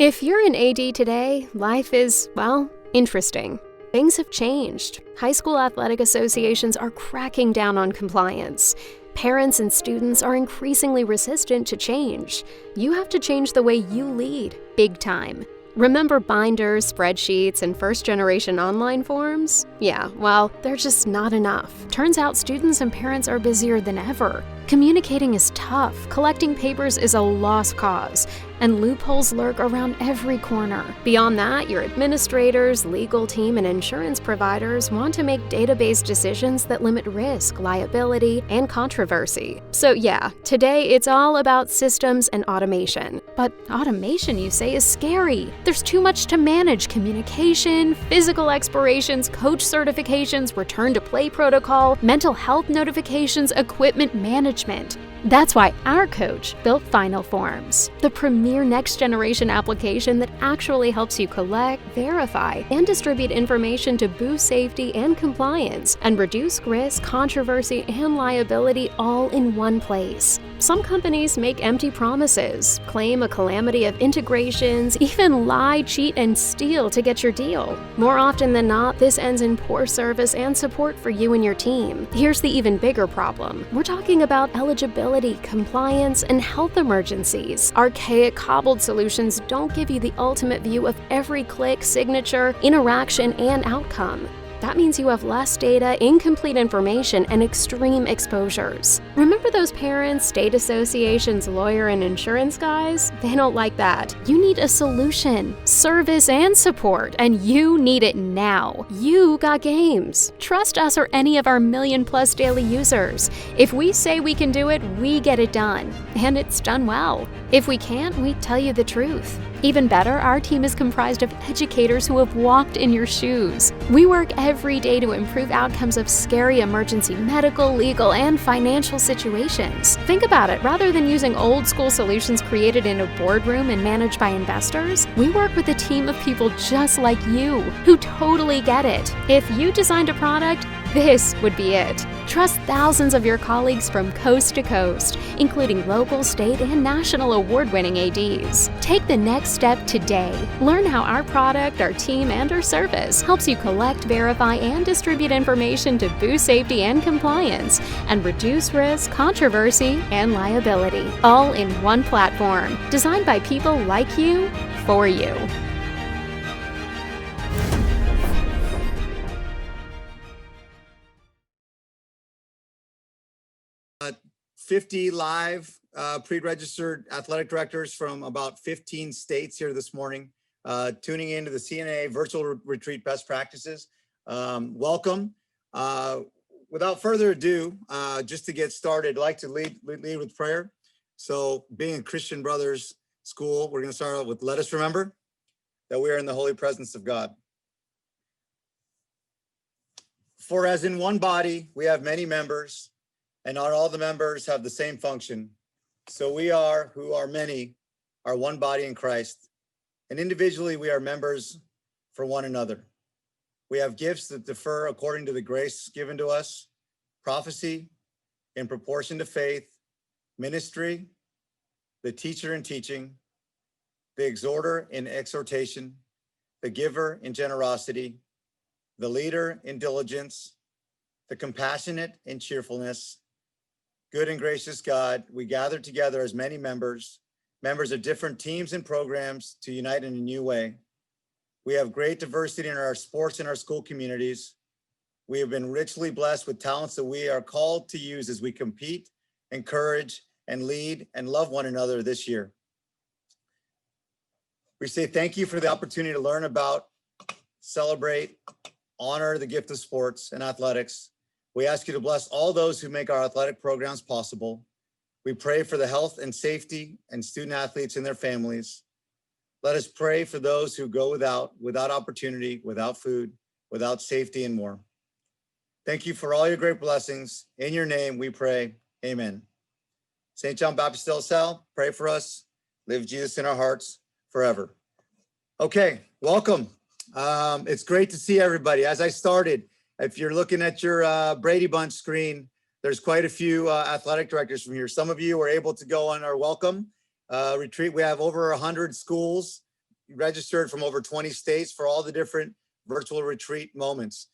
If you're an AD today, life is, well, interesting. Things have changed. High school athletic associations are cracking down on compliance. Parents and students are increasingly resistant to change. You have to change the way you lead, big time. Remember binders, spreadsheets, and first-generation online forms? Yeah, well, they're just not enough. Turns out students and parents are busier than ever. Communicating is tough, collecting papers is a lost cause, and loopholes lurk around every corner. Beyond that, your administrators, legal team, and insurance providers want to make database decisions that limit risk, liability, and controversy. So yeah, today it's all about systems and automation. But automation, you say, is scary. There's too much to manage: communication, physical expirations, coach certifications, return to play protocol, mental health notifications, equipment management. That's why our coach built Final Forms, the premier next-generation application that actually helps you collect, verify, and distribute information to boost safety and compliance and reduce risk, controversy, and liability all in one place. Some companies make empty promises, claim a calamity of integrations, even lie, cheat, and steal to get your deal. More often than not, this ends in poor service and support for you and your team. Here's the even bigger problem. We're talking about eligibility, compliance, and health emergencies. Archaic, cobbled solutions don't give you the ultimate view of every click, signature, interaction, and outcome. That means you have less data, incomplete information, and extreme exposures. Remember those parents, state associations, lawyer, and insurance guys? They don't like that. You need a solution, service, and support, and you need it now. You got games. Trust us or any of our million-plus daily users. If we say we can do it, we get it done. And it's done well. If we can't, we tell you the truth. Even better, our team is comprised of educators who have walked in your shoes. We work every day to improve outcomes of scary emergency medical, legal, and financial situations. Think about it. Rather than using old-school solutions created in a boardroom and managed by investors, we work with a team of people just like you who totally get it. If you designed a product, this would be it. Trust thousands of your colleagues from coast to coast, including local, state, and national award-winning ADs. Take the next step today. Learn how our product, our team, and our service helps you collect, verify, and distribute information to boost safety and compliance and reduce risk, controversy, and liability, all in one platform, designed by people like you, for you. 50 live pre-registered athletic directors from about 15 states here this morning, tuning into the CNA virtual retreat best practices. Welcome. Without further ado, just to get started, I'd like to lead with prayer. So being a Christian Brothers school, we're going to start out with, let us remember that we are in the holy presence of God. For as in one body, we have many members, and not all the members have the same function. So we are, who are many, are one body in Christ. And individually, we are members for one another. We have gifts that differ according to the grace given to us: prophecy in proportion to faith, ministry, the teacher in teaching, the exhorter in exhortation, the giver in generosity, the leader in diligence, the compassionate in cheerfulness. Good and gracious God, we gather together as many members of different teams and programs to unite in a new way. We have great diversity in our sports and our school communities. We have been richly blessed with talents that we are called to use as we compete, encourage, and lead and love one another this year. We say thank you for the opportunity to learn about, celebrate, honor the gift of sports and athletics. We ask you to bless all those who make our athletic programs possible. We pray for the health and safety and student athletes and their families. Let us pray for those who go without opportunity, without food, without safety, and more. Thank you for all your great blessings. In your name we pray, amen. St. John Baptist de La Salle, pray for us. Live Jesus in our hearts forever. Okay, welcome. It's great to see everybody. As I started, if you're looking at your Brady Bunch screen, there's quite a few athletic directors from here. Some of you were able to go on our welcome retreat. We have over 100 schools registered from over 20 states for all the different virtual retreat moments.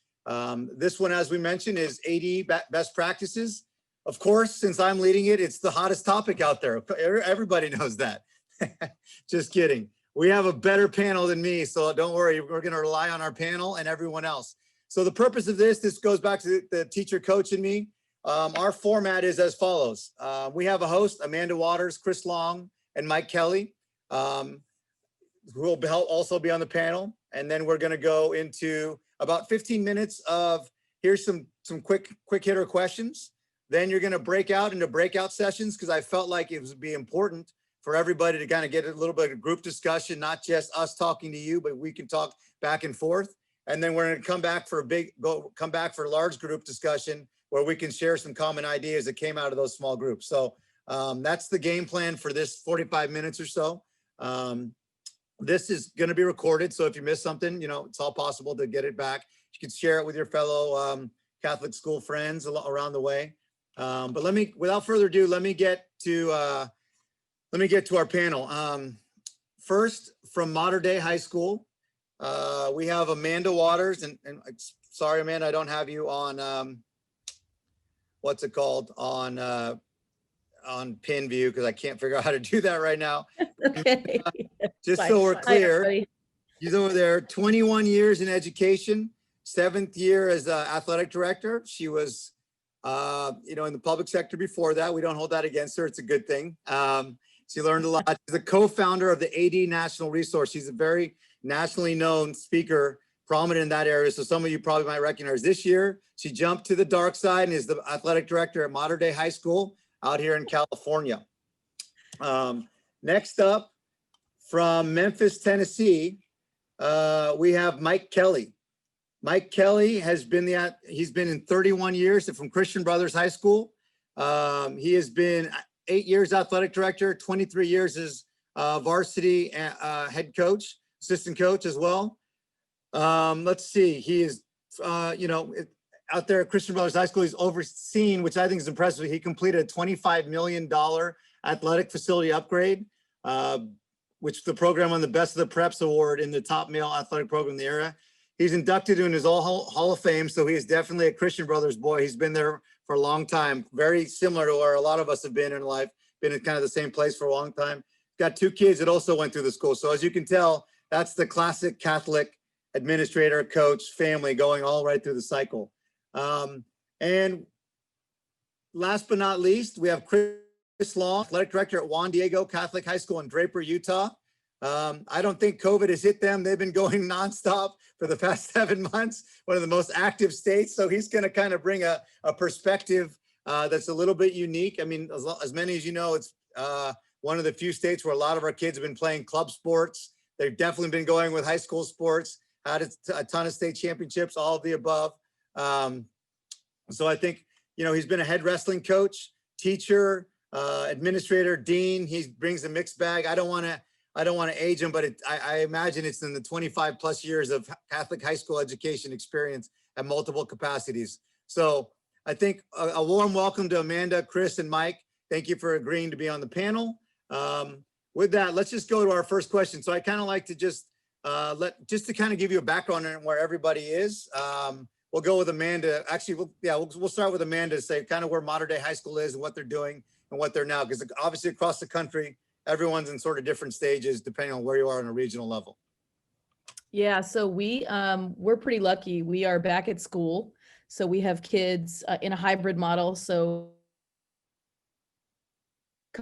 This one, as we mentioned, is AD best practices. Of course, since I'm leading it, it's the hottest topic out there. Everybody knows that. Just kidding. We have a better panel than me, so don't worry. We're going to rely on our panel and everyone else. So the purpose of this goes back to the teacher, coach, and me. Our format is as follows. We have a host, Amanda Waters, Chris Long, and Mike Kelly, who will also be on the panel. And then we're going to go into about 15 minutes of here's some quick hitter questions. Then you're going to break out into breakout sessions, because I felt like it would be important for everybody to kind of get a little bit of group discussion, not just us talking to you, but we can talk back and forth. And then we're going to come back for a large group discussion where we can share some common ideas that came out of those small groups. So that's the game plan for this 45 minutes or so. This is going to be recorded. So if you miss something, it's all possible to get it back. You can share it with your fellow Catholic school friends around the way. But without further ado, let me get to our panel. First, from Modern Day High School, we have Amanda Waters, and sorry, Amanda, I don't have you on what's it called on pin view, because I can't figure out how to do that right now. Okay. Just so we're clear, she's over there, 21 years in education, 7th year as athletic director. She was in the public sector before that. We don't hold that against her. It's a good thing. She learned a lot. She's the co-founder of the AD National Resource. She's a very nationally known speaker, prominent in that area. So some of you probably might recognize her. This year, she jumped to the dark side and is the athletic director at Modern Day High School out here in California. Next up, from Memphis, Tennessee, we have Mike Kelly. Mike Kelly he's been in 31 years from Christian Brothers High School. He has been 8 years athletic director, 23 years as varsity head coach, assistant coach as well. Let's see, he is, out there at Christian Brothers High School, he's overseen, which I think is impressive. He completed a $25 million athletic facility upgrade, which the program won the Best of the Preps award in the top male athletic program in the era. He's inducted in his Hall of Fame, so he is definitely a Christian Brothers boy. He's been there for a long time, very similar to where a lot of us have been in life, been in kind of the same place for a long time. Got 2 kids that also went through the school. So as you can tell, that's the classic Catholic administrator, coach, family going all right through the cycle. And last but not least, we have Chris Long, athletic director at Juan Diego Catholic High School in Draper, Utah. I don't think COVID has hit them. They've been going nonstop for the past 7 months, one of the most active states. So he's going to kind of bring a perspective that's a little bit unique. I mean, as many as you know, it's one of the few states where a lot of our kids have been playing club sports. They've definitely been going with high school sports, had a ton of state championships, all of the above. So I think, he's been a head wrestling coach, teacher, administrator, dean. He brings a mixed bag. I don't want to age him, but I imagine it's in the 25 plus years of Catholic high school education experience at multiple capacities. So I think a warm welcome to Amanda, Chris, and Mike. Thank you for agreeing to be on the panel. With that, let's just go to our first question. So I kind of like to just to kind of give you a background on where everybody is. We'll go with Amanda. Actually, we'll start with Amanda to say kind of where Modern Day High School is and what they're doing and what they're now, because obviously across the country, everyone's in sort of different stages depending on where you are on a regional level. Yeah, so we're pretty lucky. We are back at school. So we have kids in a hybrid model. So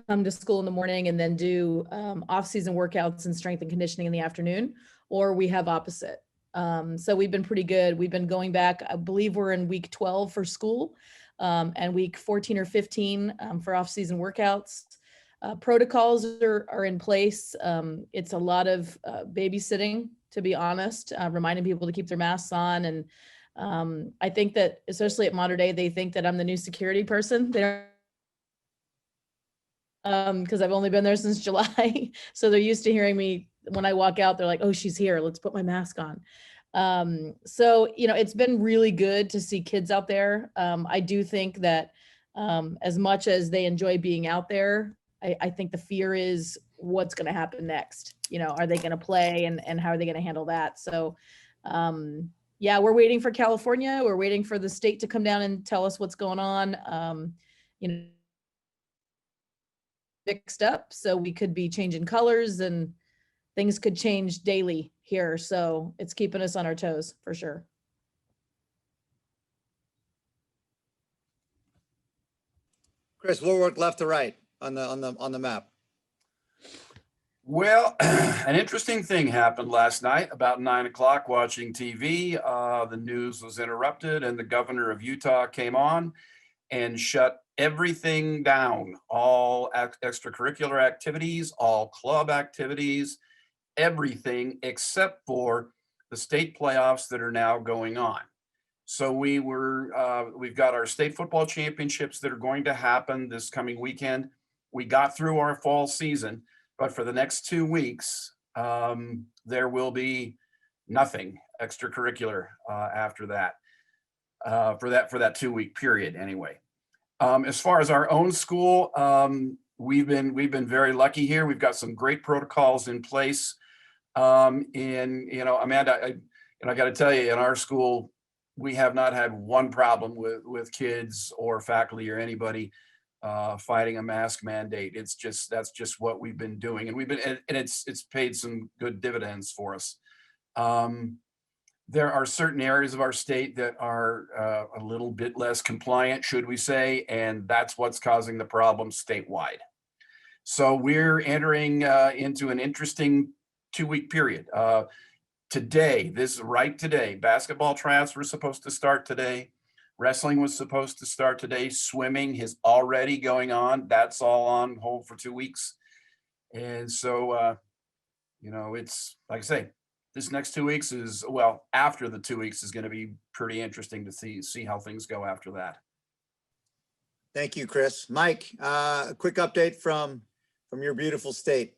come to school in the morning and then do off-season workouts and strength and conditioning in the afternoon, or we have opposite. So we've been pretty good. We've been going back, I believe we're in week 12 for school and week 14 or 15 for off-season workouts. Protocols are in place. It's a lot of babysitting, to be honest, reminding people to keep their masks on. And I think that, especially at Modern Day, they think that I'm the new security person. They're because I've only been there since July. So they're used to hearing me when I walk out, they're like, oh, she's here. Let's put my mask on. So, it's been really good to see kids out there. I do think that as much as they enjoy being out there, I think the fear is what's going to happen next. Are they going to play and how are they going to handle that? So, yeah, we're waiting for California. We're waiting for the state to come down and tell us what's going on. Fixed up, so we could be changing colors and things could change daily here. So it's keeping us on our toes for sure. Chris, we'll work left to right on the map. Well, an interesting thing happened last night about 9 o'clock watching TV. The news was interrupted and the governor of Utah came on and shut everything down, all extracurricular activities, all club activities, everything except for the state playoffs that are now going on. So we've got our state football championships that are going to happen this coming weekend. We got through our fall season, but for the next 2 weeks, there will be nothing extracurricular after that, for that 2 week period anyway. As far as our own school, we've been very lucky here. We've got some great protocols in place. And Amanda, I got to tell you, in our school, we have not had one problem with kids or faculty or anybody fighting a mask mandate. That's just what we've been doing, and it's paid some good dividends for us. There are certain areas of our state that are a little bit less compliant, should we say, and that's what's causing the problem statewide. So we're entering into an interesting 2 week period. Today, basketball tryouts were supposed to start today. Wrestling was supposed to start today. Swimming is already going on. That's all on hold for 2 weeks. And so, it's like I say, this next 2 weeks after the 2 weeks is going to be pretty interesting to see how things go after that. Thank you, Chris. Mike, a quick update from your beautiful state.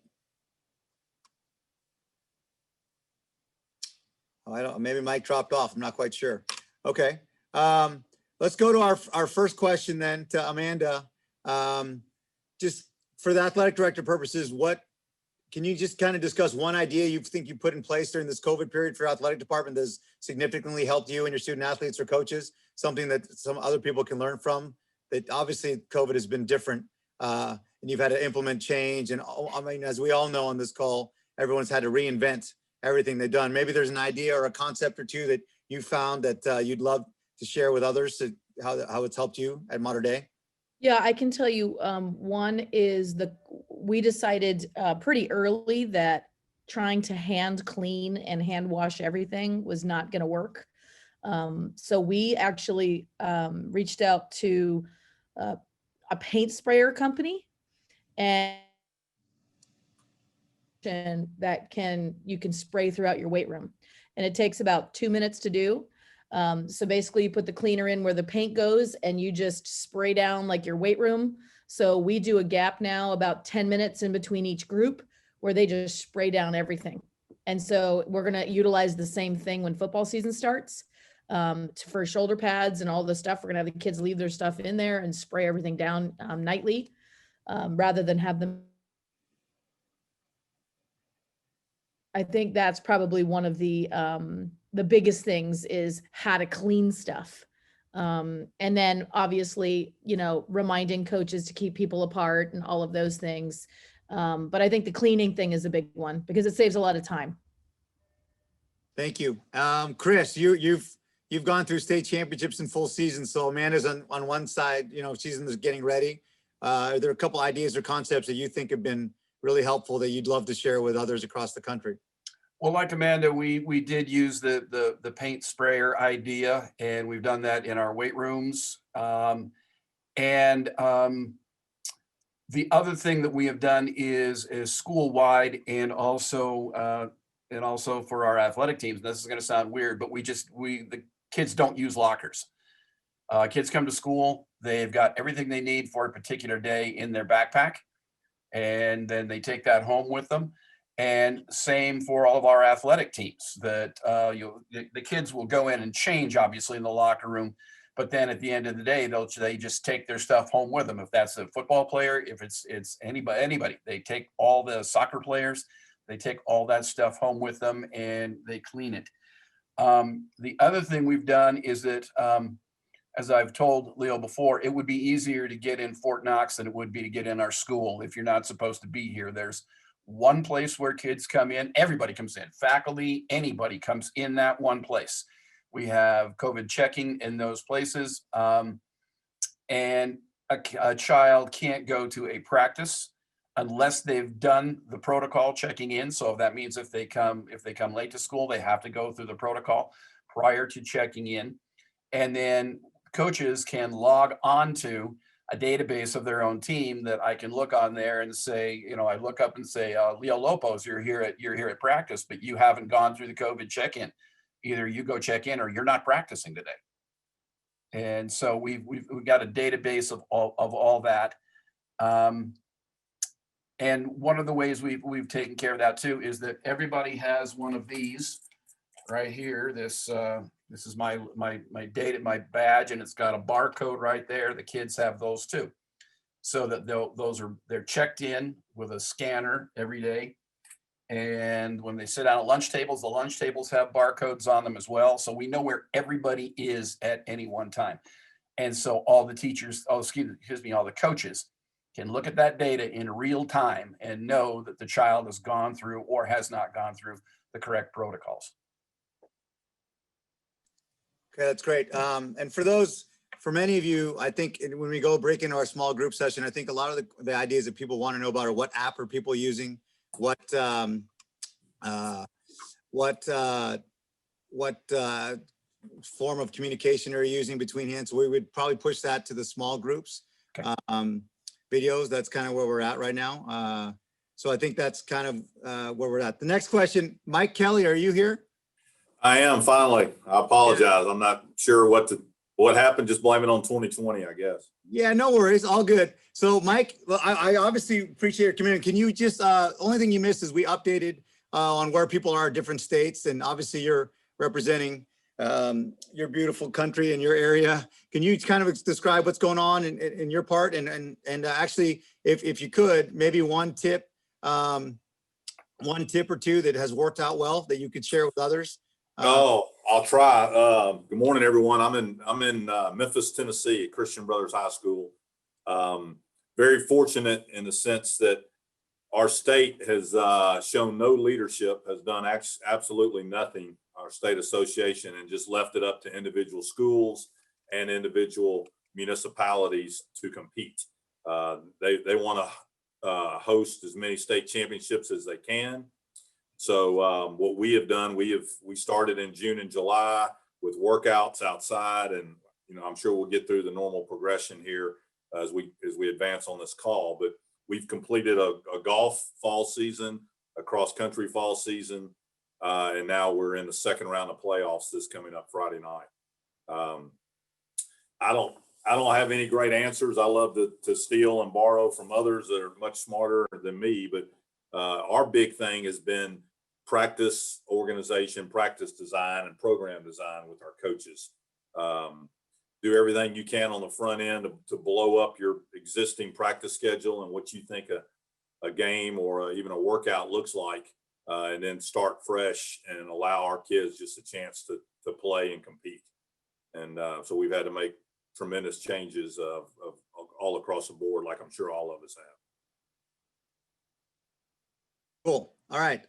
Maybe Mike dropped off. I'm not quite sure. Okay. Let's go to our first question then to Amanda. Just for the athletic director purposes, can you just kind of discuss one idea you think you put in place during this COVID period for your athletic department that has significantly helped you and your student athletes or coaches, something that some other people can learn from? That obviously COVID has been different and you've had to implement change. And as we all know on this call, everyone's had to reinvent everything they've done. Maybe there's an idea or a concept or two that you found that you'd love to share with others, to how it's helped you at Mater Dei. Yeah, I can tell you, one is we decided pretty early that trying to hand clean and hand wash everything was not going to work. So we actually reached out to a paint sprayer company and that you can spray throughout your weight room. And it takes about 2 minutes to do. So basically you put the cleaner in where the paint goes and you just spray down like your weight room. So we do a gap now about 10 minutes in between each group where they just spray down everything. And so we're going to utilize the same thing when football season starts for shoulder pads and all the stuff. We're going to have the kids leave their stuff in there and spray everything down nightly rather than have them. I think that's probably one of the biggest things is how to clean stuff. And then obviously, reminding coaches to keep people apart and all of those things. But I think the cleaning thing is a big one because it saves a lot of time. Thank you. Chris, you've gone through state championships in full season. So Amanda's on one side, season is getting ready. Are there a couple ideas or concepts that you think have been really helpful that you'd love to share with others across the country? Well, like Amanda, we did use the paint sprayer idea, and we've done that in our weight rooms. The other thing that we have done is school-wide and also for our athletic teams. This is going to sound weird, but the kids don't use lockers. Kids come to school, they've got everything they need for a particular day in their backpack, and then they take that home with them. And same for all of our athletic teams, that the kids will go in and change, obviously, in the locker room, But then at the end of the day, they just take their stuff home with them. If that's a football player, if it's anybody, they take all the soccer players, they take all that stuff home with them and they clean it. The other thing we've done is that, as I've told Leo before, it would be easier to get in Fort Knox than it would be to get in our school if you're not supposed to be here. There's one place where kids come in, everybody comes in, faculty, anybody comes in that one place. We have COVID checking in those places, and a child can't go to a practice unless they've done the protocol checking in. So that means if they come late to school, they have to go through the protocol prior to checking in. And then coaches can log on to a database of their own team that I can look on there and say, I look up and say, Leo Lopoz, you're here at practice, but you haven't gone through the COVID check-in. Either you go check in or you're not practicing today. And so we've got a database of all that. And one of the ways we've taken care of that too is that everybody has one of these right here. This is my data, my badge, and it's got a barcode right there. The kids have those too, so that they're checked in with a scanner every day. And when they sit down at lunch tables, the lunch tables have barcodes on them as well. So we know where everybody is at any one time. And so all the teachers, all the coaches can look at that data in real time and know that the child has gone through or has not gone through the correct protocols. Okay, that's great. And for many of you, I think when we go break into our small group session, I think a lot of the ideas that people want to know about are what app are people using? What form of communication are you using between hands? So we would probably push that to the small groups. Okay. Videos, that's kind of where we're at right now. So I think that's kind of where we're at. The next question, Mike Kelly, are you here? I am, finally. I apologize. I'm not sure what happened. Just blame it on 2020, I guess. Yeah, no worries. All good. So Mike, I obviously appreciate your commitment. Can you just, only thing you missed is we updated on where people are in different states. And obviously you're representing your beautiful country and your area. Can you kind of describe what's going on in your part? And actually, if you could, maybe one tip or two that has worked out well that you could share with others. I'll try. Good morning, everyone. I'm in Memphis, Tennessee, at Christian Brothers High School. Very fortunate in the sense that our state has shown no leadership, has done absolutely nothing, our state association, and just left it up to individual schools and individual municipalities to compete. They want to host as many state championships as they can. So what we have done, we started in June and July with workouts outside, and I'm sure we'll get through the normal progression here as we advance on this call. But we've completed a golf fall season, a cross country fall season, and now we're in the second round of playoffs this coming up Friday night. I don't have any great answers. I love to steal and borrow from others that are much smarter than me, but our big thing has been practice organization, practice design, and program design with our coaches. Do everything you can on the front end to blow up your existing practice schedule and what you think a game or even a workout looks like, and then start fresh and allow our kids just a chance to play and compete. And so we've had to make tremendous changes of all across the board, like I'm sure all of us have. Cool. All right.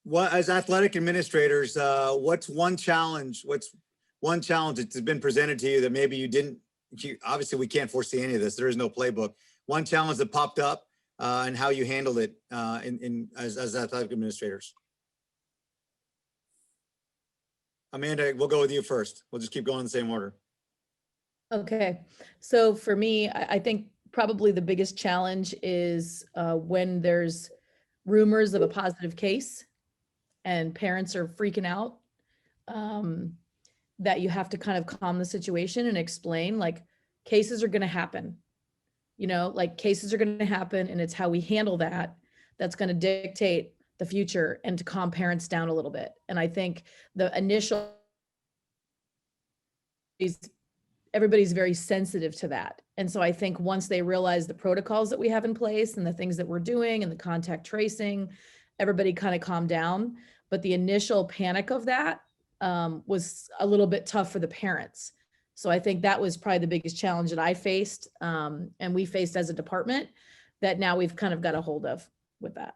What, as athletic administrators, what's one challenge that's been presented to you that maybe obviously we can't foresee any of this. There is no playbook. One challenge that popped up and how you handled it as athletic administrators. Amanda, we'll go with you first. We'll just keep going in the same order. Okay. So for me, I think probably the biggest challenge is when there's rumors of a positive case and parents are freaking out, that you have to kind of calm the situation and explain, like, cases are going to happen, cases are going to happen, and it's how we handle that that's going to dictate the future, and to calm parents down a little bit. And I think the initial everybody's very sensitive to that. And so I think once they realize the protocols that we have in place and the things that we're doing and the contact tracing, everybody kind of calmed down. But the initial panic of that was a little bit tough for the parents. So I think that was probably the biggest challenge that I faced and we faced as a department that now we've kind of got a hold of with that.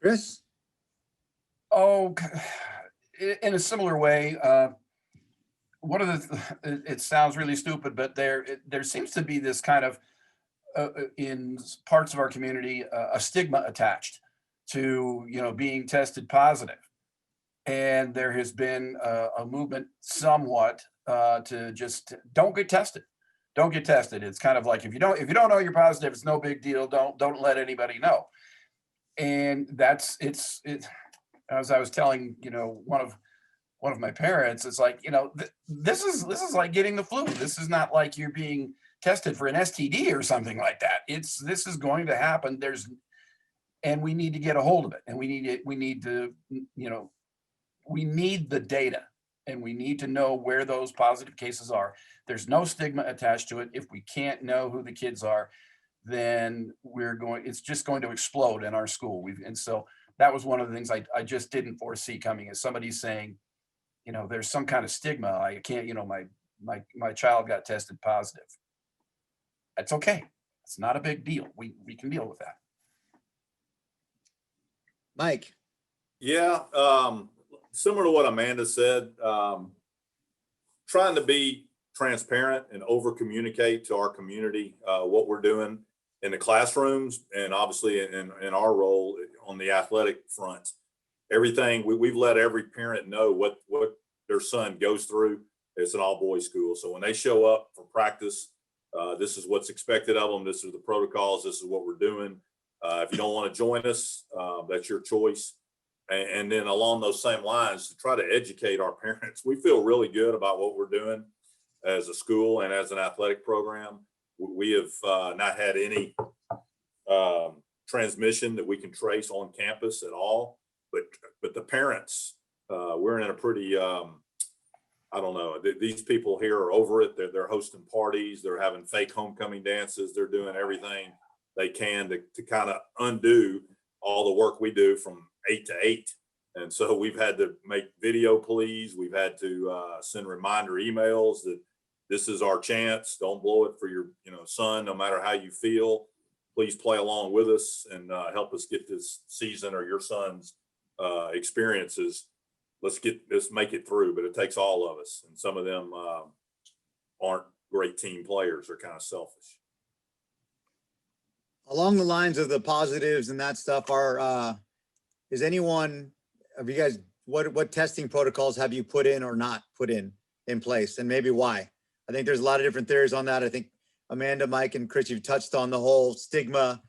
Chris? Oh, in a similar way, one of the, it sounds really stupid, but there seems to be this kind of, in parts of our community, a stigma attached to, being tested positive. And there has been a movement somewhat to just don't get tested. Don't get tested. It's kind of like, if you don't know you're positive, it's no big deal. Don't let anybody know. And it's as I was telling, one of my parents, it's like, this is like getting the flu. This is not like you're being tested for an STD or something like that. This is going to happen. And we need to get a hold of it. And we need the data, and we need to know where those positive cases are. There's no stigma attached to it. If we can't know who the kids are, then it's just going to explode in our school. And so that was one of the things I just didn't foresee coming, is somebody saying, there's some kind of stigma. I can't, my child got tested positive. That's okay. It's not a big deal. We can deal with that. Mike? Yeah, similar to what Amanda said, trying to be transparent and over communicate to our community what we're doing in the classrooms, and obviously in our role on the athletic front. Everything we've let every parent know what their son goes through. It's an all boys school, so when they show up for practice, this is what's expected of them. This is the protocols. This is what we're doing. If you don't want to join us, that's your choice. And then along those same lines, to try to educate our parents. We feel really good about what we're doing as a school and as an athletic program. We have not had any transmission that we can trace on campus at all. But the parents, we're in a pretty, I don't know, these people here are over it. They're hosting parties. They're having fake homecoming dances. They're doing everything they can to kind of undo all the work we do from 8 to 8. And so we've had to make video pleas. We've had to send reminder emails that this is our chance. Don't blow it for your son, no matter how you feel. Please play along with us and help us get this season or your son's experiences. Let's make it through, but it takes all of us. And some of them aren't great team players. They're kind of selfish. Along the lines of the positives and that stuff, have you guys, what testing protocols have you put in or not put in place, and maybe why? I think there's a lot of different theories on that. I think Amanda, Mike, and Chris, you've touched on the whole stigma.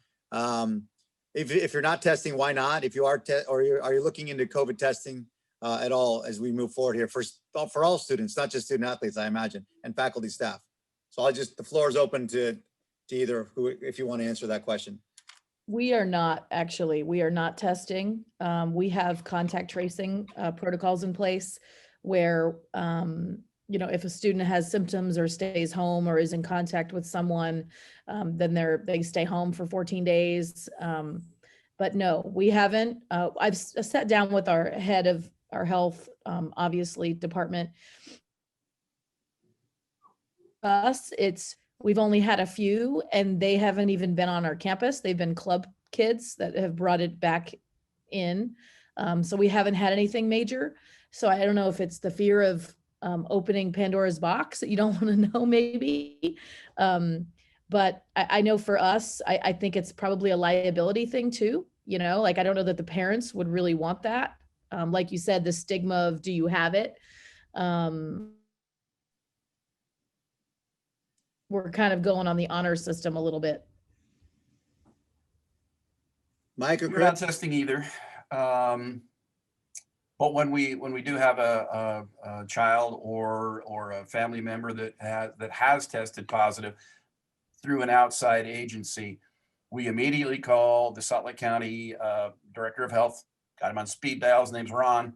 If you're not testing, why not? If you are, are you looking into COVID testing at all as we move forward here for all students, not just student athletes, I imagine, and faculty staff? So the floor is open to either who, if you want to answer that question. We are not testing. We have contact tracing protocols in place where, if a student has symptoms or stays home or is in contact with someone, then they stay home for 14 days. But no, we haven't. I've sat down with our head of our health, obviously department. We've only had a few, and they haven't even been on our campus. They've been club kids that have brought it back in. So we haven't had anything major. So I don't know if it's the fear of opening Pandora's box that you don't want to know, maybe. But I know for us, I think it's probably a liability thing too. I don't know that the parents would really want that. Like you said, the stigma of, do you have it? We're kind of going on the honor system a little bit. Mike or We're Chris? not testing either. But when we do have a child or a family member that has tested positive through an outside agency, we immediately call the Salt Lake County Director of Health. Got him on speed dial. His name's Ron.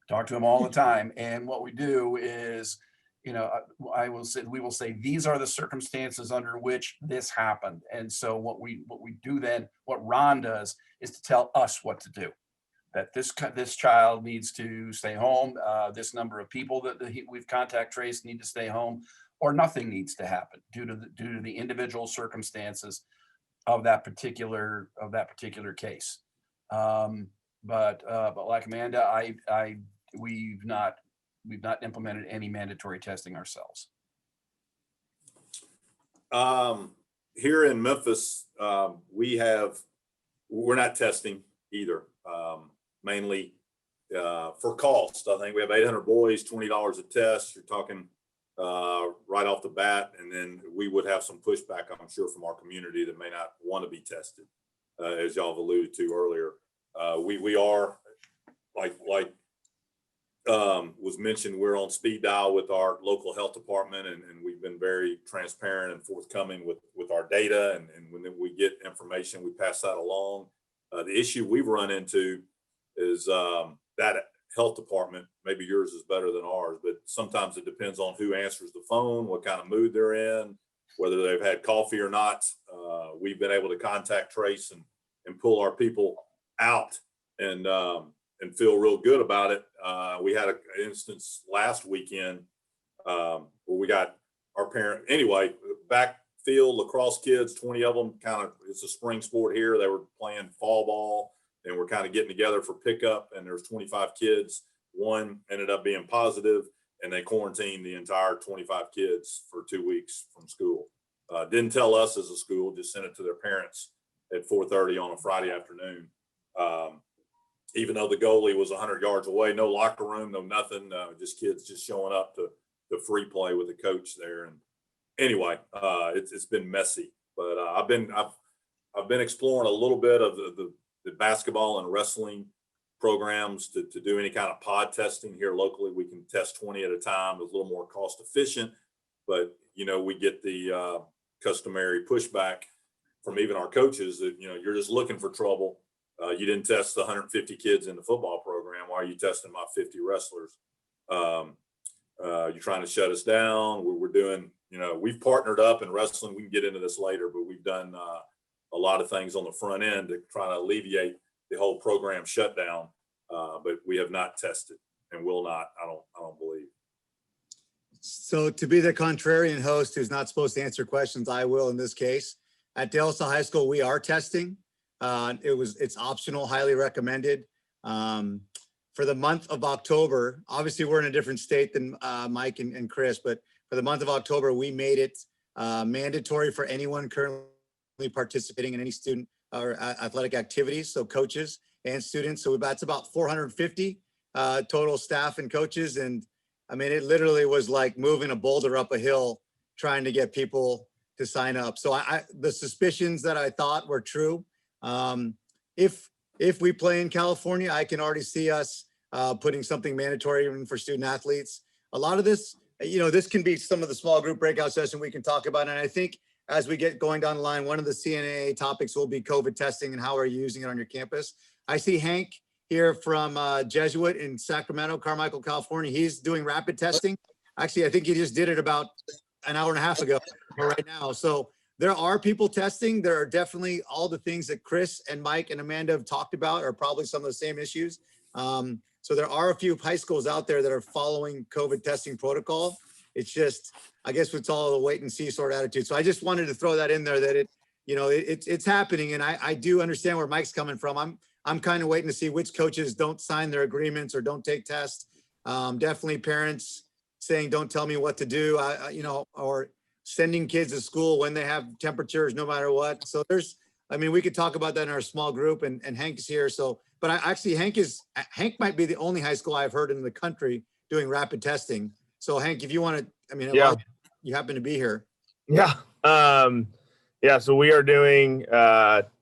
Talk to him all the time. And what we do is we will say, these are the circumstances under which this happened. And so what we do then, what Ron does, is to tell us what to do. That this child needs to stay home. This number of people that we've contact traced need to stay home, or nothing needs to happen due to the individual circumstances of that particular case. But like Amanda, we've not implemented any mandatory testing ourselves. Here in Memphis, we're not testing either. Mainly for cost. I think we have 800 boys, $20 a test. You're talking right off the bat, and then we would have some pushback, I'm sure, from our community that may not want to be tested, as y'all have alluded to earlier. We are, like was mentioned, we're on speed dial with our local health department, and we've been very transparent and forthcoming with our data, and when we get information, we pass that along. The issue we've run into is that health department, maybe yours is better than ours, but sometimes it depends on who answers the phone, what kind of mood they're in, whether they've had coffee or not. We've been able to contact trace and pull our people out and feel real good about it. We had an instance last weekend where we got our parent, anyway, backfield lacrosse kids, 20 of them, it's a spring sport here. They were playing fall ball, and we're kind of getting together for pickup, and there's 25 kids. One ended up being positive, and they quarantined the entire 25 kids for 2 weeks from school. Didn't tell us as a school, just sent it to their parents at 4:30 on a Friday afternoon. Even though the goalie was 100 yards away, no locker room, no nothing, just kids just showing up to free play with the coach there. And anyway, it's been messy, but I've been exploring a little bit of the basketball and wrestling programs to do any kind of pod testing here locally. We can test 20 at a time. It's a little more cost efficient, but we get the customary pushback from even our coaches that, you're just looking for trouble. You didn't test the 150 kids in the football program. Why are you testing my 50 wrestlers? You're trying to shut us down. We're doing, we've partnered up in wrestling. We can get into this later, but we've done a lot of things on the front end to try to alleviate the whole program shutdown. But we have not tested and will not, I don't believe. So to be the contrarian host who's not supposed to answer questions, I will in this case. At Dale Salle High School, we are testing. It's optional, highly recommended. For the month of October, obviously we're in a different state than Mike and Chris, but for the month of October, we made it mandatory for anyone currently participating in any student or athletic activities, so coaches and students. So that's about 450 total staff and coaches. And I mean, it literally was like moving a boulder up a hill trying to get people to sign up. So the suspicions that I thought were true. If we play in California, I can already see us putting something mandatory even for student athletes. A lot of this, this can be some of the small group breakout session we can talk about. And I think as we get going down the line, one of the CNA topics will be COVID testing and how are you using it on your campus. I see Hank here from Jesuit in Sacramento, Carmichael, California. He's doing rapid testing. Actually, I think he just did it about an hour and a half ago right now. So there are people testing. There are definitely all the things that Chris and Mike and Amanda have talked about are probably some of the same issues. So there are a few high schools out there that are following COVID testing protocol. It's just, I guess it's all a wait and see sort of attitude. So I just wanted to throw that in there that it's happening. And I do understand where Mike's coming from. I'm kind of waiting to see which coaches don't sign their agreements or don't take tests. Definitely parents saying, don't tell me what to do, or sending kids to school when they have temperatures, no matter what. So we could talk about that in our small group, and Hank's here. So, but Hank might be the only high school I've heard in the country doing rapid testing. So Hank, if you want to, yeah, you happen to be here. Yeah. So we are doing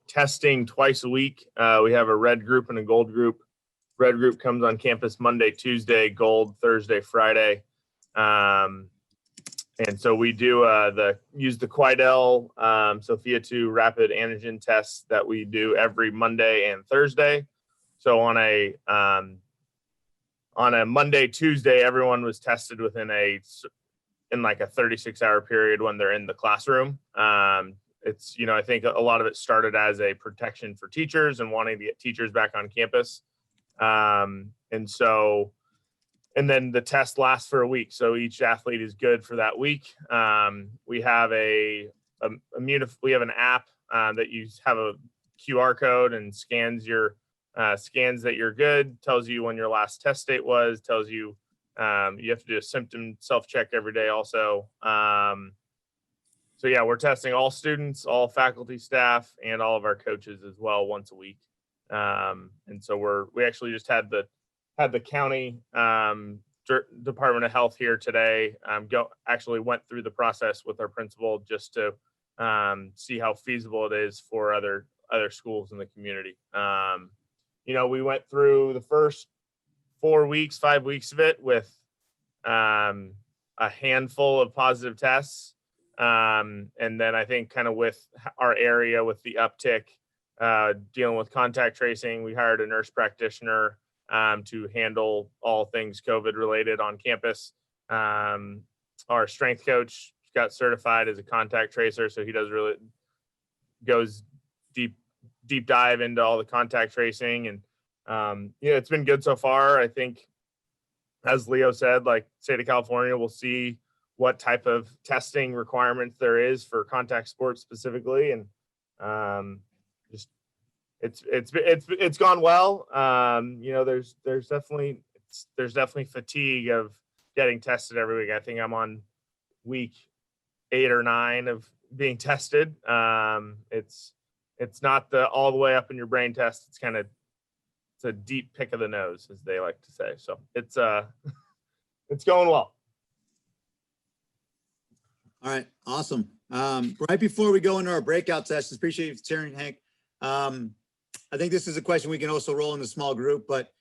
testing twice a week. We have a red group and a gold group. Red group comes on campus Monday, Tuesday, gold Thursday, Friday. And so we do use the Quidel Sophia 2 rapid antigen tests that we do every Monday and Thursday. So on a Monday, Tuesday, everyone was tested within a in like a 36-hour period when they're in the classroom. It's, I think a lot of it started as a protection for teachers and wanting to get teachers back on campus. And then the test lasts for a week. So each athlete is good for that week. We have we have an app that you have a QR code and scans that you're good, tells you when your last test date was, tells you you have to do a symptom self-check every day also. So yeah, we're testing all students, all faculty, staff, and all of our coaches as well once a week. And so we actually just had the county Department of Health here today. Actually went through the process with our principal just to see how feasible it is for other schools in the community. We went through the first 5 weeks of it with a handful of positive tests. And then I think kind of with our area, with the uptick, dealing with contact tracing, we hired a nurse practitioner to handle all things COVID related on campus. Our strength coach got certified as a contact tracer, so he goes deep dive into all the contact tracing, and it's been good so far. I think, as Leo said, like state of California, we'll see what type of testing requirements there is for contact sports specifically, and it's gone well. There's definitely fatigue of getting tested every week. I think I'm on week 8 or 9 of being tested. It's not the all the way up in your brain test. It's a deep pick of the nose, as they like to say. So it's going well. All right, awesome. Right before we go into our breakout sessions, appreciate you sharing, Hank. I think this is a question we can also roll in the small group, but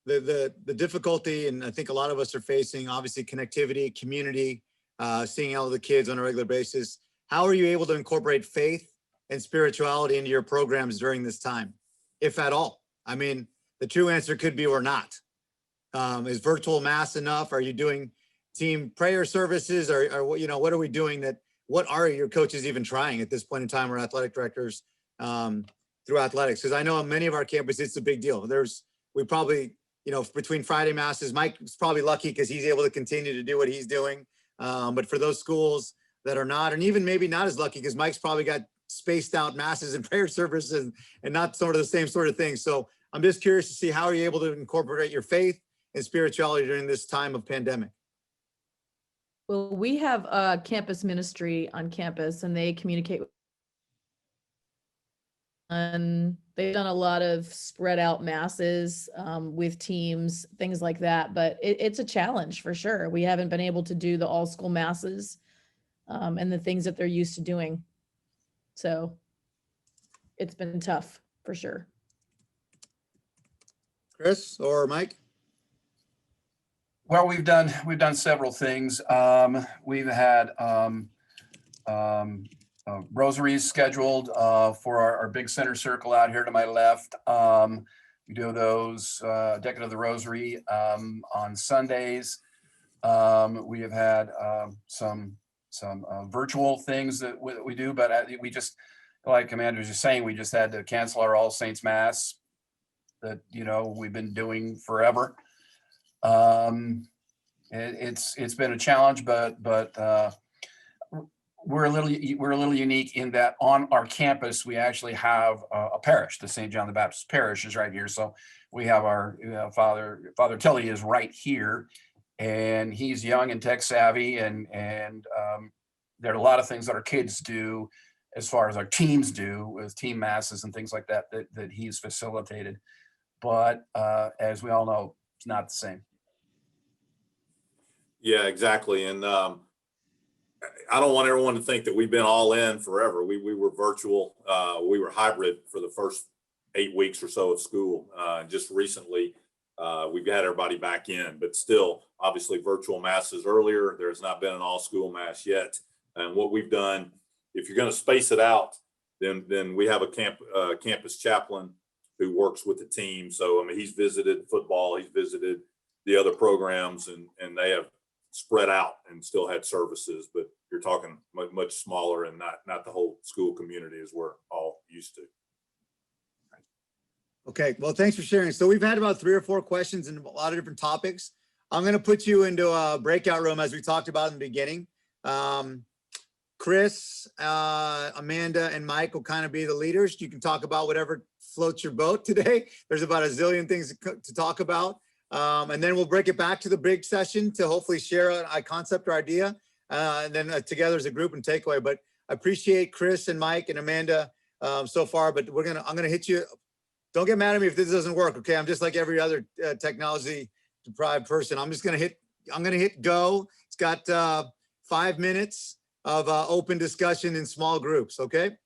the difficulty, and I think a lot of us are facing, obviously, connectivity, community, seeing all the kids on a regular basis. How are you able to incorporate faith and spirituality into your programs during this time, if at all? I mean, the true answer could be or not. Is virtual mass enough? Are you doing team prayer services, or what are we doing what are your coaches even trying at this point in time, or athletic directors through athletics? Because I know on many of our campuses, it's a big deal. We probably, between Friday masses, Mike's probably lucky because he's able to continue to do what he's doing. But for those schools that are not, and even maybe not as lucky, because Mike's probably got spaced out masses and prayer services and not sort of the same sort of thing. So I'm just curious to see, how are you able to incorporate your faith and spirituality during this time of pandemic? Well, we have a campus ministry on campus, and they communicate. And they've done a lot of spread out masses with teams, things like that. But it's a challenge for sure. We haven't been able to do the all school masses and the things that they're used to doing. So it's been tough for sure. Chris or Mike? Well, we've done several things. We've had rosaries scheduled for our big center circle out here to my left. We do those Decade of the Rosary on Sundays. We have had some virtual things that we do, but we just, like Amanda was just saying, we just had to cancel our All Saints Mass that we've been doing forever. It's been a challenge, but we're a little unique in that on our campus we actually have a parish. The St. John the Baptist Parish is right here, so we have our Father Tilly is right here, and he's young and tech savvy, and there are a lot of things that our kids do as far as our teams do with team masses and things like that he's facilitated. But as we all know, it's not the same. Yeah, exactly. And I don't want everyone to think that we've been all in forever. We were virtual. We were hybrid for the first 8 weeks or so of school. Just recently, we've got everybody back in, but still, obviously, virtual masses earlier. There's not been an all school mass yet. And what we've done, if you're going to space it out, then we have a campus chaplain who works with the team. So, I mean, he's visited football, he's visited the other programs, and they have spread out and still had services, but you're talking much smaller and not the whole school community as we're all used to. Okay, well, thanks for sharing. So we've had about 3 or 4 questions and a lot of different topics. I'm going to put you into a breakout room as we talked about in the beginning. Chris, Amanda, and Mike will kind of be the leaders. You can talk about whatever floats your boat today. There's about a zillion things to talk about. And then we'll break it back to the big session to hopefully share a concept or idea, and then together as a group and takeaway. But I appreciate Chris and Mike and Amanda so far, but I'm gonna hit you. Don't get mad at me if this doesn't work, okay? I'm just like every other technology deprived person. I'm gonna hit go. It's got 5 minutes of open discussion in small groups, okay?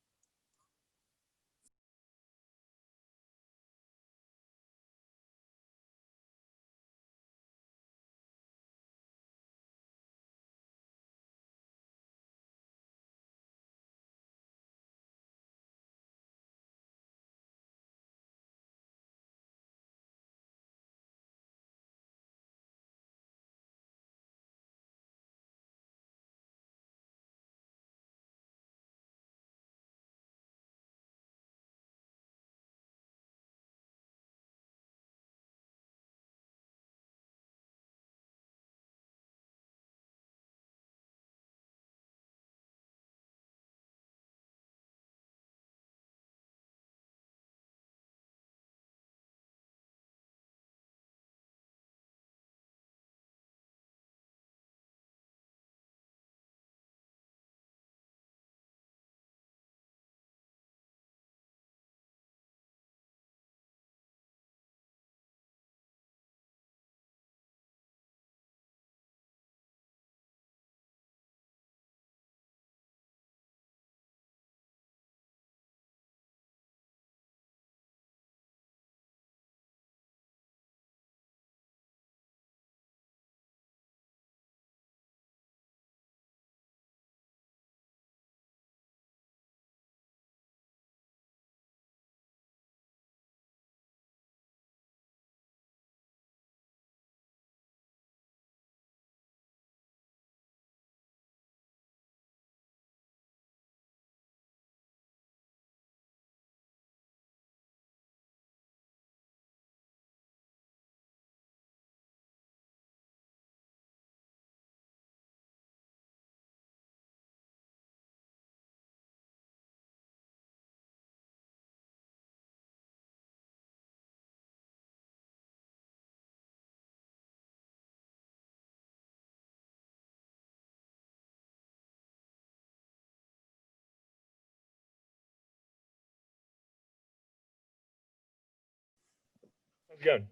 How's it going?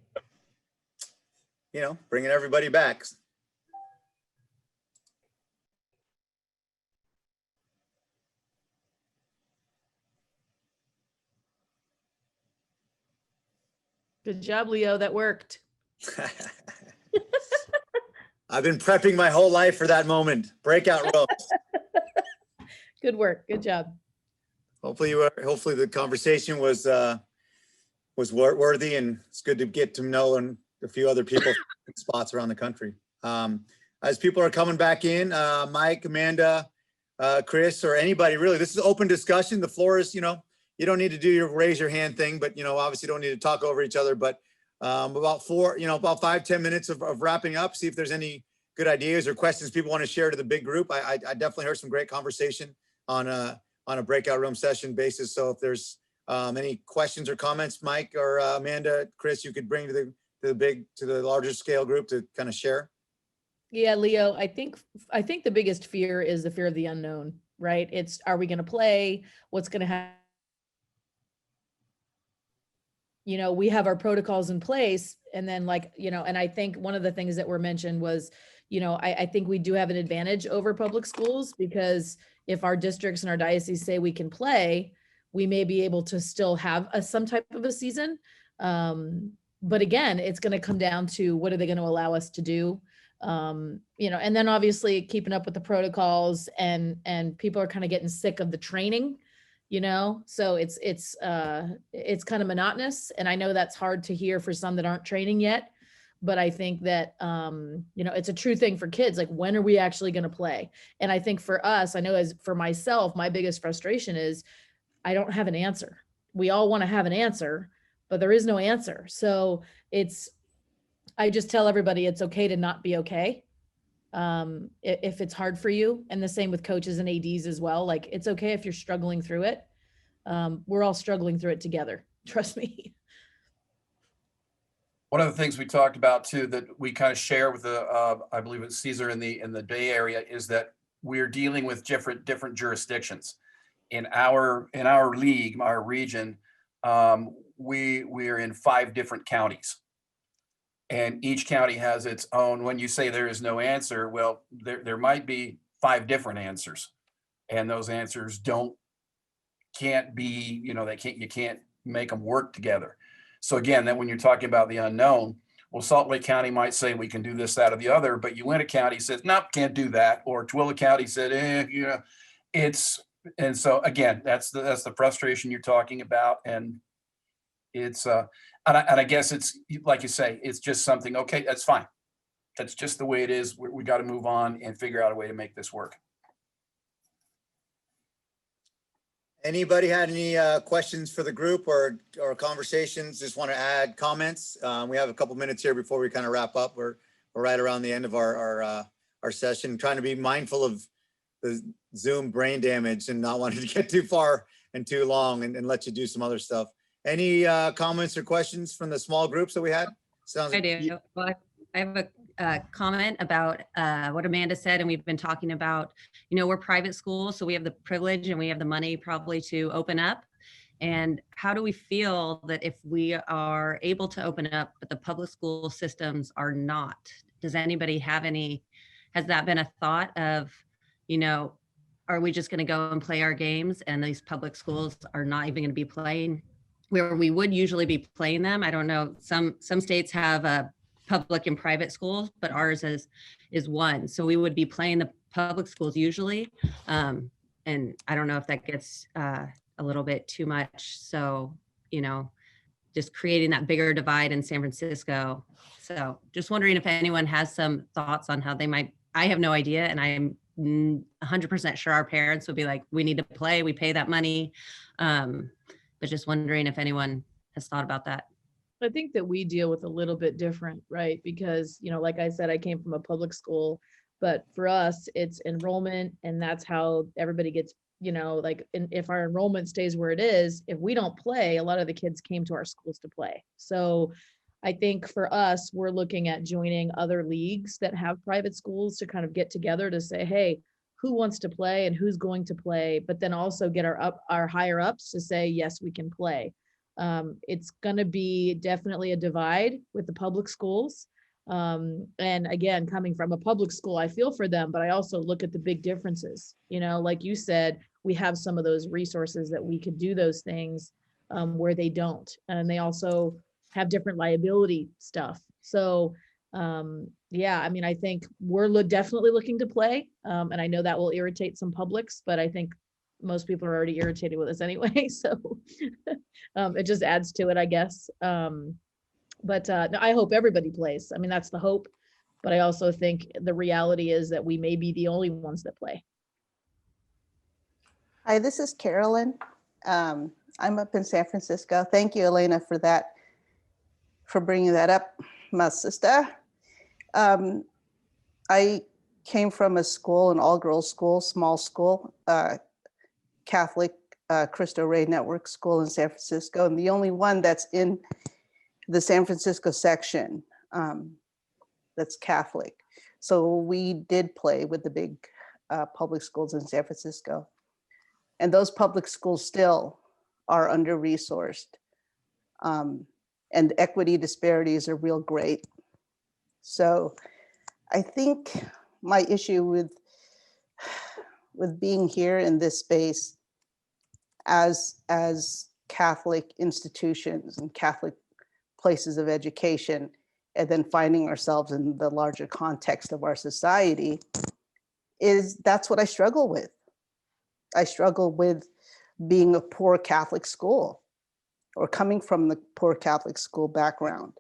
You know, bringing everybody back. Good job, Leo. That worked. I've been prepping my whole life for that moment. Breakout rooms. Good work. Good job. Hopefully the conversation was worthy, and it's good to get to know and a few other people in spots around the country. As people are coming back in, Mike, Amanda, Chris, or anybody really, this is open discussion. The floor is, you don't need to do your raise your hand thing, but obviously don't need to talk over each other. But about 5-10 minutes of wrapping up. See if there's any good ideas or questions people want to share to the big group. I definitely heard some great conversation on a breakout room session basis. So if there's any questions or comments, Mike or Amanda, Chris, you could bring to the larger scale group to kind of share. Yeah, Leo, I think the biggest fear is the fear of the unknown, right? It's, are we going to play? What's going to happen? We have our protocols in place, and then and I think one of the things that were mentioned was, I think we do have an advantage over public schools, because if our districts and our dioceses say we can play, we may be able to still have some type of a season. But again, it's going to come down to what are they going to allow us to do? And then obviously keeping up with the protocols, and people are kind of getting sick of the training, so it's kind of monotonous. And I know that's hard to hear for some that aren't training yet, But I think that, it's a true thing for kids. Like, when are we actually going to play? And I think for us, I know as for myself, my biggest frustration is I don't have an answer. We all want to have an answer, but there is no answer. So I just tell everybody it's okay to not be okay. If it's hard for you, and the same with coaches and ADs as well. Like, it's okay if you're struggling through it. We're all struggling through it together. Trust me. One of the things we talked about too, that we kind of share with I believe it's Caesar in the Bay Area, is that we're dealing with different jurisdictions. In our league, our region, we're in 5 different counties. And each county has its own. When you say there is no answer, well, there might be 5 different answers, and those answers can't be, you can't make them work together. So again, then when you're talking about the unknown, well, Salt Lake County might say we can do this, that, or the other, but Uintah County says, nope, can't do that. Or Tooele County said, and so again, that's the frustration you're talking about. And it's, and I guess it's like you say, it's just something, okay, that's fine. That's just the way it is. We got to move on and figure out a way to make this work. Anybody had any questions for the group or conversations? Just want to add comments. We have a couple minutes here before we kind of wrap up. We're right around the end of our session, trying to be mindful of the Zoom brain damage and not wanting to get too far and too long and let you do some other stuff. Any comments or questions from the small groups that we had? Sounds I do. Well, I have a comment about what Amanda said, and we've been talking about, we're private schools, so we have the privilege and we have the money probably to open up. And how do we feel that if we are able to open up, but the public school systems are not? Does anybody have has that been a thought of, are we just going to go and play our games and these public schools are not even going to be playing where we would usually be playing them? I don't know. Some states have public and private schools, but ours is one. So we would be playing the public schools usually. And I don't know if that gets a little bit too much. So, just creating that bigger divide in San Francisco. So just wondering if anyone has some thoughts on how they might. I have no idea. And I'm 100% sure our parents would be like, we need to play, we pay that money. But just wondering if anyone has thought about that. I think that we deal with a little bit different, right? Because, like I said, I came from a public school, but for us, it's enrollment, and that's how everybody gets, if our enrollment stays where it is, if we don't play, a lot of the kids came to our schools to play. So I think for us, we're looking at joining other leagues that have private schools to kind of get together to say, hey, who wants to play and who's going to play, but then also get our higher ups to say, yes, we can play. It's going to be definitely a divide with the public schools. And again, coming from a public school, I feel for them, but I also look at the big differences. Like you said, we have some of those resources that we could do those things where they don't. And they also have different liability stuff. So I think we're definitely looking to play. And I know that will irritate some publics, but I think most people are already irritated with us anyway. So it just adds to it, I guess. But I hope everybody plays. I mean, that's the hope. But I also think the reality is that we may be the only ones that play. Hi, this is Carolyn. I'm up in San Francisco. Thank you, Elena, for bringing that up, my sister. I came from a school, an all-girls school, small school, Catholic Cristo Rey Network school in San Francisco, and the only one that's in the San Francisco section that's Catholic. So we did play with the big public schools in San Francisco. And those public schools still are under-resourced. And equity disparities are real great. So I think my issue with being here in this space as Catholic institutions and Catholic places of education, and then finding ourselves in the larger context of our society, that's what I struggle with. I struggle with being a poor Catholic school or coming from the poor Catholic school background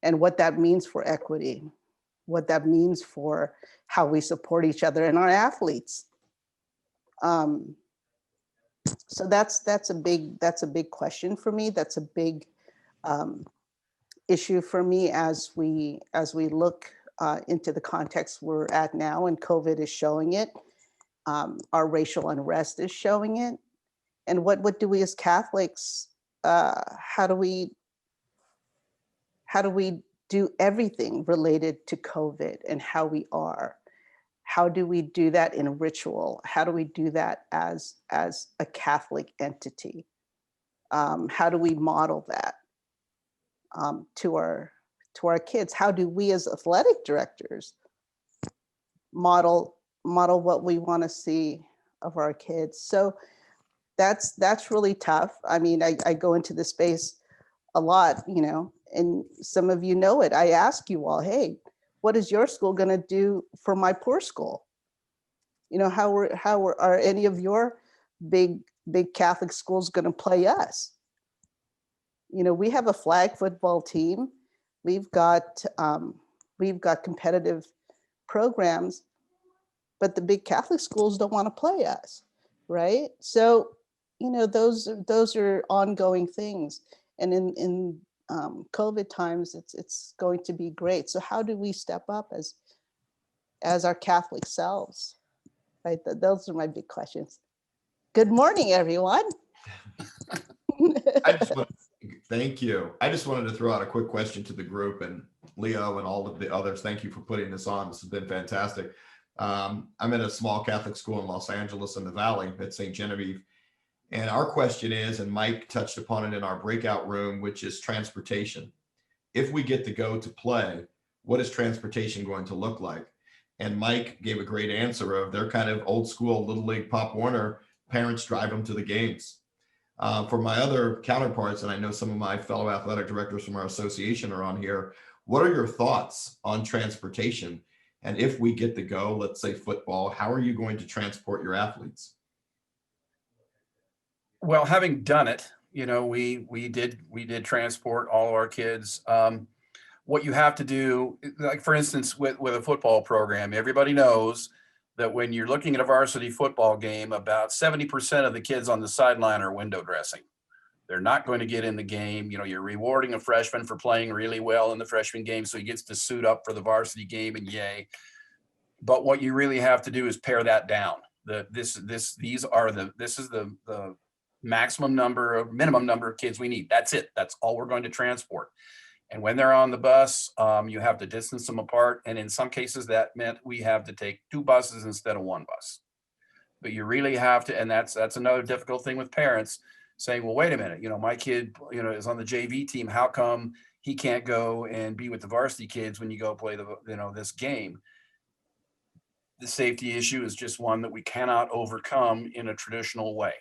and what that means for equity, what that means for how we support each other and our athletes. So that's a big question for me. That's a big issue for me as we look into the context we're at now, and COVID is showing it. Our racial unrest is showing it. And what do we as Catholics, how do we do everything related to COVID and how we are? How do we do that in ritual? How do we do that as a Catholic entity? How do we model that to our kids? How do we as athletic directors model what we want to see of our kids? So that's really tough. I mean, I go into this space a lot, you know, and some of you know it. I ask you all, hey, what is your school going to do for my poor school? You know, how are any of your big Catholic schools going to play us? You know, we have a flag football team. We've got competitive programs, but the big Catholic schools don't want to play us, right? So, you know, those are ongoing things. And in COVID times, it's going to be great. So how do we step up as our Catholic selves? Right. Those are my big questions. Good morning, everyone. Thank you. I just wanted to throw out a quick question to the group, and Leo and all of the others. Thank you for putting this on. This has been fantastic. I'm in a small Catholic school in Los Angeles in the Valley at St. Genevieve. And our question is, and Mike touched upon it in our breakout room, which is transportation. If we get to go to play, what is transportation going to look like? And Mike gave a great answer of they're kind of old school Little League Pop Warner, parents drive them to the games. For my other counterparts, and I know some of my fellow athletic directors from our association are on here, what are your thoughts on transportation? And if we get to go, let's say football, how are you going to transport your athletes? Well, having done it, you know, we did transport all of our kids. What you have to do, like for instance, with a football program, everybody knows that when you're looking at a varsity football game, about 70% of the kids on the sideline are window dressing. They're not going to get in the game. You know, you're rewarding a freshman for playing really well in the freshman game, so he gets to suit up for the varsity game, and yay. But what you really have to do is pare that down. This is the maximum number, minimum number of kids we need. That's it. That's all we're going to transport. And when they're on the bus, you have to distance them apart. And in some cases, that meant we have to take 2 buses instead of 1 bus. But you really have to, and that's another difficult thing with parents saying, well, wait a minute, you know, my kid, you know, is on the JV team. How come he can't go and be with the varsity kids when you go play this game? The safety issue is just one that we cannot overcome in a traditional way.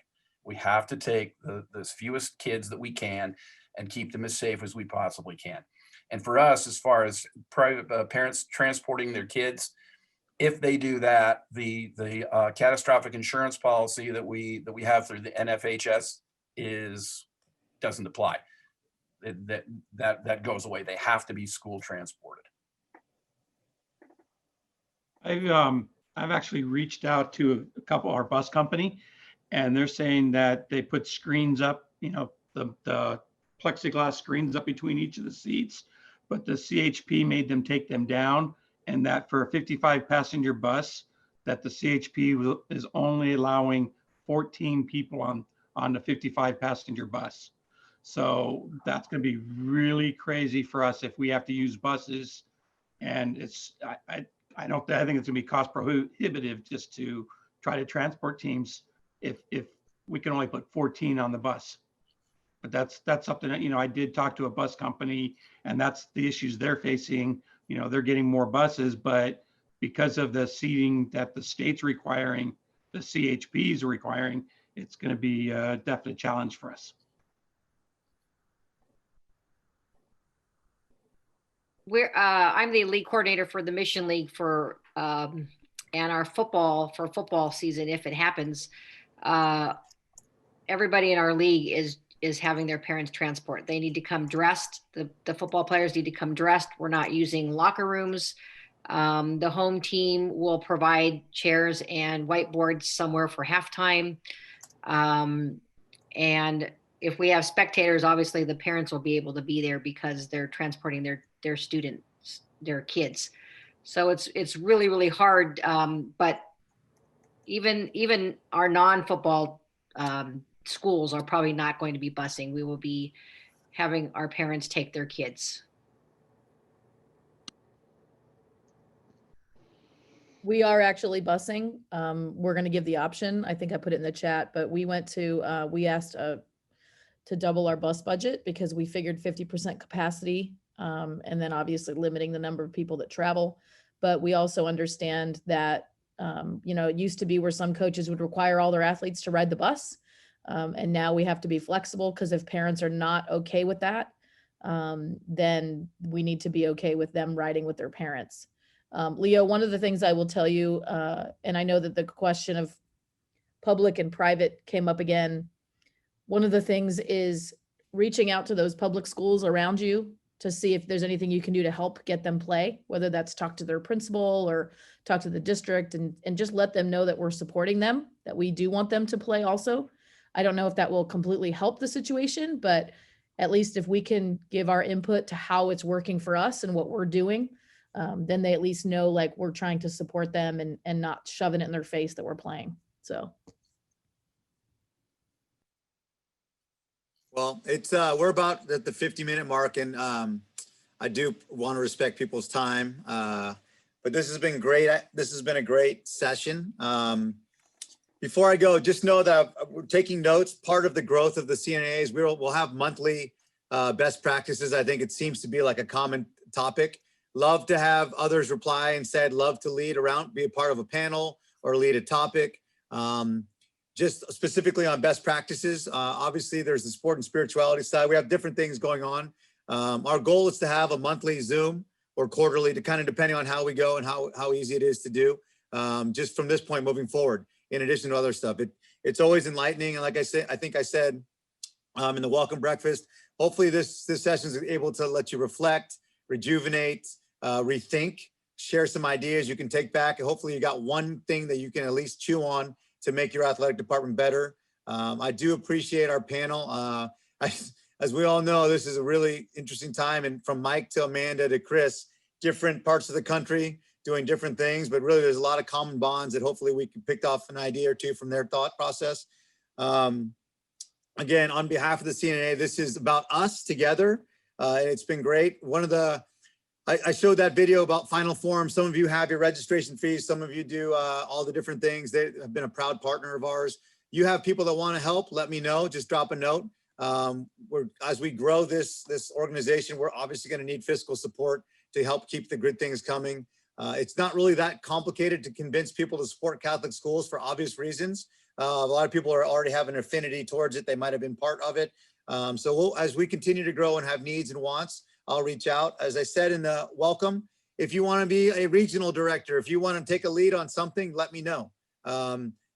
We have to take the fewest kids that we can and keep them as safe as we possibly can. And for us, as far as private parents transporting their kids, if they do that, the catastrophic insurance policy that we have through the NFHS doesn't apply. That goes away. They have to be school transported. I've actually reached out to a couple, our bus company, and they're saying that they put screens up, you know, the plexiglass screens up between each of the seats, but the CHP made them take them down, and that for a 55 passenger bus, that the CHP is only allowing 14 people on the 55 passenger bus. So that's going to be really crazy for us if we have to use buses. And I think it's going to be cost prohibitive just to try to transport teams if we can only put 14 on the bus. But that's something that, you know, I did talk to a bus company, and that's the issues they're facing. You know, they're getting more buses, but because of the seating that the state's requiring, the CHPs are requiring, it's going to be a definite challenge for us. I'm the league coordinator for the Mission League and our football season, if it happens, everybody in our league is having their parents transport. They need to come dressed. The football players need to come dressed. We're not using locker rooms. The home team will provide chairs and whiteboards somewhere for halftime. And if we have spectators, obviously the parents will be able to be there because they're transporting their students, their kids. So it's really, really hard. But even our non-football schools are probably not going to be busing. We will be having our parents take their kids. We are actually busing. We're going to give the option. I think I put it in the chat, but we went to, we asked to double our bus budget because we figured 50% capacity, and then obviously limiting the number of people that travel. But we also understand that, it used to be where some coaches would require all their athletes to ride the bus. And now we have to be flexible because if parents are not okay with that, then we need to be okay with them riding with their parents. Leo, one of the things I will tell you, and I know that the question of public and private came up again. One of the things is reaching out to those public schools around you to see if there's anything you can do to help get them play, whether that's talk to their principal or talk to the district and just let them know that we're supporting them, that we do want them to play also. I don't know if that will completely help the situation, but at least if we can give our input to how it's working for us and what we're doing, then they at least know like we're trying to support them and not shoving it in their face that we're playing. So. Well, it's we're about at the 50-minute mark, and I do want to respect people's time. But this has been great. This has been a great session. Before I go, just know that we're taking notes. Part of the growth of the CNAs, we'll have monthly best practices. I think it seems to be like a common topic. Love to have others reply and said, love to lead around, be a part of a panel or lead a topic. Just specifically on best practices. Obviously there's the sport and spirituality side. We have different things going on. Our goal is to have a monthly Zoom or quarterly, to kind of depending on how we go and how easy it is to do, just from this point moving forward, in addition to other stuff. It's always enlightening. And like I said, I think I said in the welcome breakfast, hopefully this session is able to let you reflect, rejuvenate, rethink, share some ideas you can take back. And hopefully you got one thing that you can at least chew on to make your athletic department better. I do appreciate our panel. As we all know, this is a really interesting time, and from Mike to Amanda to Chris, different parts of the country doing different things, but really there's a lot of common bonds that hopefully we can pick off an idea or two from their thought process. Again, on behalf of the CNA, this is about us together. And it's been great. I showed that video about Final Forum. Some of you have your registration fees. Some of you do all the different things. They have been a proud partner of ours. You have people that want to help, let me know. Just drop a note. As we grow this organization, we're obviously going to need fiscal support to help keep the good things coming. It's not really that complicated to convince people to support Catholic schools for obvious reasons. A lot of people are already have an affinity towards it. They might have been part of it. So as we continue to grow and have needs and wants, I'll reach out. As I said in the welcome, if you want to be a regional director, if you want to take a lead on something, let me know.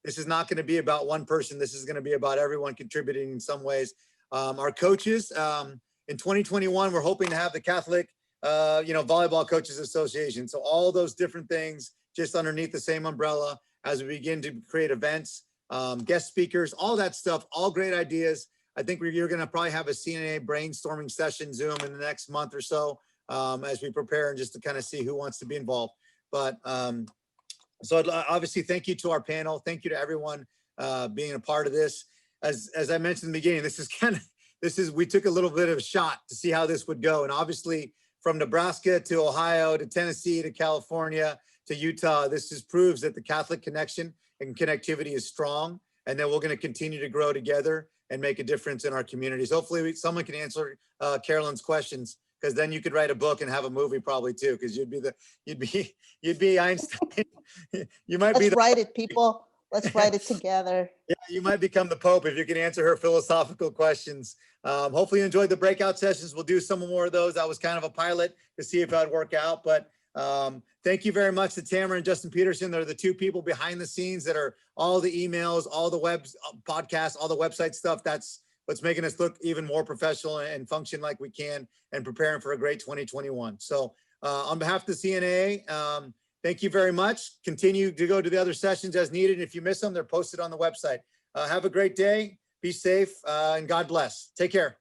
This is not going to be about one person. This is going to be about everyone contributing in some ways. Our coaches, in 2021, we're hoping to have the Catholic, Volleyball Coaches Association. So all those different things just underneath the same umbrella as we begin to create events, guest speakers, all that stuff, all great ideas. I think you're going to probably have a CNA brainstorming session Zoom in the next month or so as we prepare and just to kind of see who wants to be involved. But so obviously, thank you to our panel. Thank you to everyone being a part of this. As I mentioned in the beginning, we took a little bit of a shot to see how this would go. And obviously from Nebraska to Ohio to Tennessee to California to Utah, this just proves that the Catholic connection and connectivity is strong. And then we're going to continue to grow together and make a difference in our communities. Hopefully someone can answer Carolyn's questions, because then you could write a book and have a movie probably too, because you'd be Einstein. You might Let's be write it, people. Let's write it together. Yeah, you might become the Pope if you can answer her philosophical questions. Hopefully you enjoyed the breakout sessions. We'll do some more of those. That was kind of a pilot to see if that'd work out. But thank you very much to Tamara and Justin Peterson. They're the two people behind the scenes that are all the emails, all the web podcasts, all the website stuff. That's what's making us look even more professional and function like we can and preparing for a great 2021. So on behalf of the CNA, thank you very much. Continue to go to the other sessions as needed. If you miss them, they're posted on the website. Have a great day. Be safe and God bless. Take care.